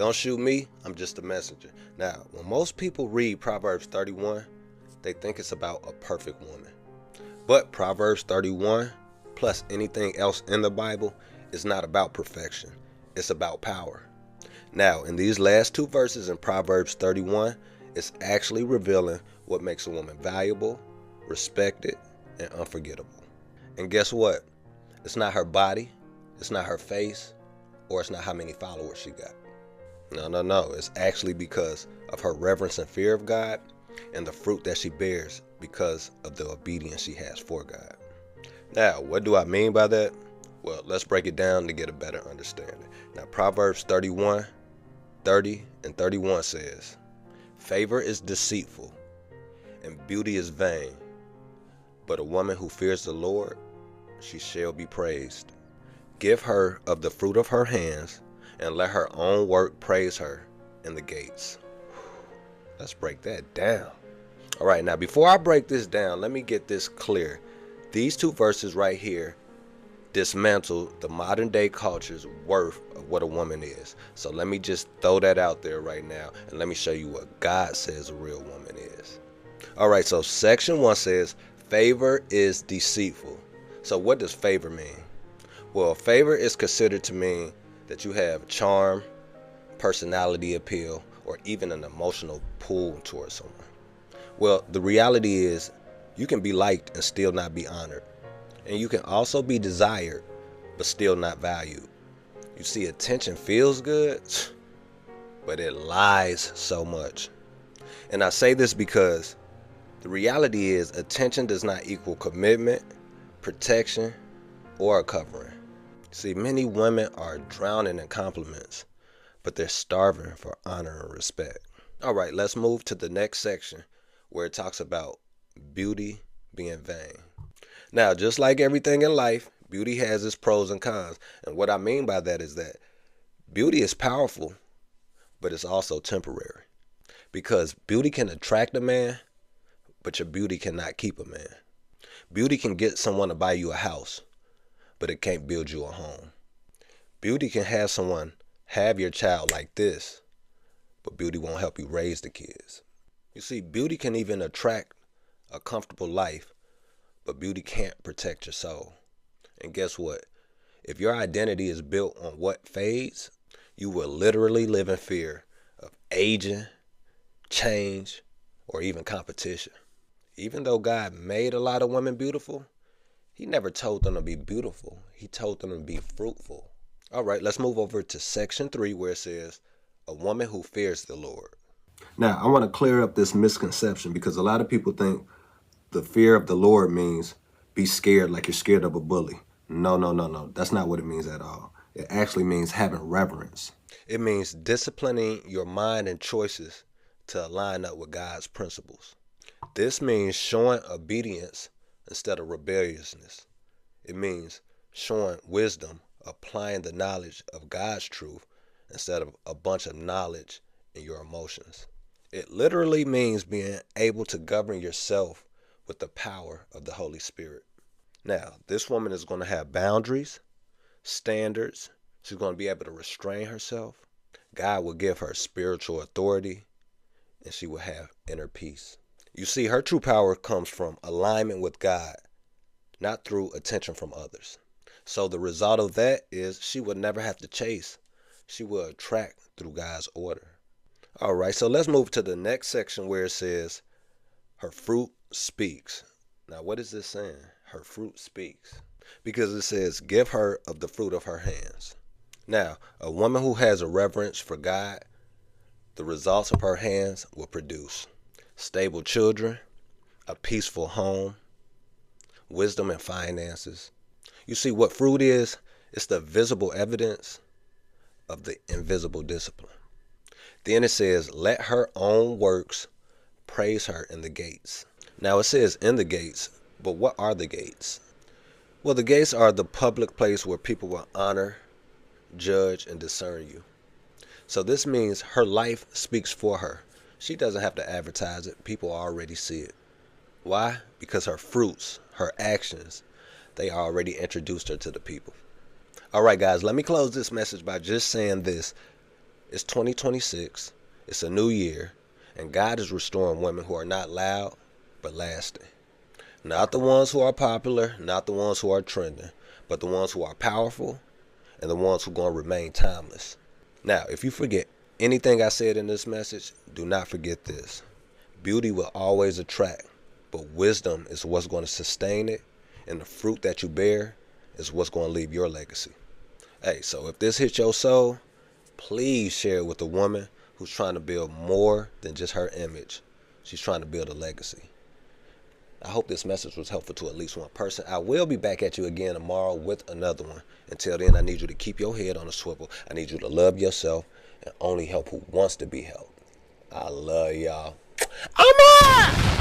Don't shoot me, I'm just a messenger. Now, when most people read Proverbs 31, they think it's about a perfect woman. But Proverbs 31, plus anything else in the Bible, is not about perfection. It's about power. Now, in these last two verses in Proverbs 31, it's actually revealing what makes a woman valuable, respected, and unforgettable. And guess what? It's not her body, it's not her face, or it's not how many followers she got. No. It's actually because of her reverence and fear of God and the fruit that she bears because of the obedience she has for God. Now, what do I mean by that? Well, let's break it down to get a better understanding. Now, Proverbs 31, 30 and 31 says, "Favor is deceitful, and beauty is vain. But a woman who fears the Lord, she shall be praised. Give her of the fruit of her hands, and let her own work praise her in the gates." Let's break that down. All right, now before I break this down, let me get this clear. These two verses right here dismantle the modern day culture's worth of what a woman is. So let me just throw that out there right now, and let me show you what God says a real woman is. All right, so section 1 says, favor is deceitful. So what does favor mean? Well, favor is considered to mean that you have charm, personality appeal, or even an emotional pull towards someone. Well, the reality is you can be liked and still not be honored. And you can also be desired, but still not valued. You see, attention feels good, but it lies so much. And I say this because the reality is attention does not equal commitment, protection, or a covering. See, many women are drowning in compliments, but they're starving for honor and respect. All right, let's move to the next section where it talks about beauty being vain. Now, just like everything in life, beauty has its pros and cons. And what I mean by that is that beauty is powerful, but it's also temporary. Because beauty can attract a man, but your beauty cannot keep a man. Beauty can get someone to buy you a house, but it can't build you a home. Beauty can have someone have your child like this, but beauty won't help you raise the kids. You see, beauty can even attract a comfortable life, but beauty can't protect your soul. And guess what? If your identity is built on what fades, you will literally live in fear of aging, change, or even competition. Even though God made a lot of women beautiful, He never told them to be beautiful. He told them to be fruitful. All right, let's move over to section 3 where it says, a woman who fears the Lord. Now, I want to clear up this misconception because a lot of people think the fear of the Lord means be scared like you're scared of a bully. No. That's not what it means at all. It actually means having reverence. It means disciplining your mind and choices to line up with God's principles. This means showing obedience instead of rebelliousness. It means showing wisdom, applying the knowledge of God's truth instead of a bunch of knowledge in your emotions. It literally means being able to govern yourself with the power of the Holy Spirit. Now, this woman is going to have boundaries, standards. She's going to be able to restrain herself. God will give her spiritual authority, and she will have inner peace. You see, her true power comes from alignment with God, not through attention from others. So the result of that is she will never have to chase. She will attract through God's order. All right, so let's move to the next section where it says, her fruit speaks. Now, what is this saying? Her fruit speaks. Because it says, give her of the fruit of her hands. Now, a woman who has a reverence for God, the results of her hands will produce stable children, a peaceful home, wisdom and finances. You see, what fruit is? It's the visible evidence of the invisible discipline. Then it says, let her own works praise her in the gates. Now it says in the gates, but what are the gates? Well, the gates are the public place where people will honor, judge, and discern you. So this means her life speaks for her. She doesn't have to advertise it. People already see it. Why? Because her fruits, her actions, they already introduced her to the people. All right, guys, let me close this message by just saying this. It's 2026. It's a new year. And God is restoring women who are not loud, but lasting. Not the ones who are popular, not the ones who are trending, but the ones who are powerful and the ones who are going to remain timeless. Now, if you forget anything I said in this message, do not forget this. Beauty will always attract, but wisdom is what's going to sustain it, and the fruit that you bear is what's going to leave your legacy. Hey, so if this hits your soul, please share it with a woman who's trying to build more than just her image. She's trying to build a legacy. I hope this message was helpful to at least one person. I will be back at you again tomorrow with another one. Until then, I need you to keep your head on a swivel. I need you to love yourself and only help who wants to be helped. I love y'all. I'm out!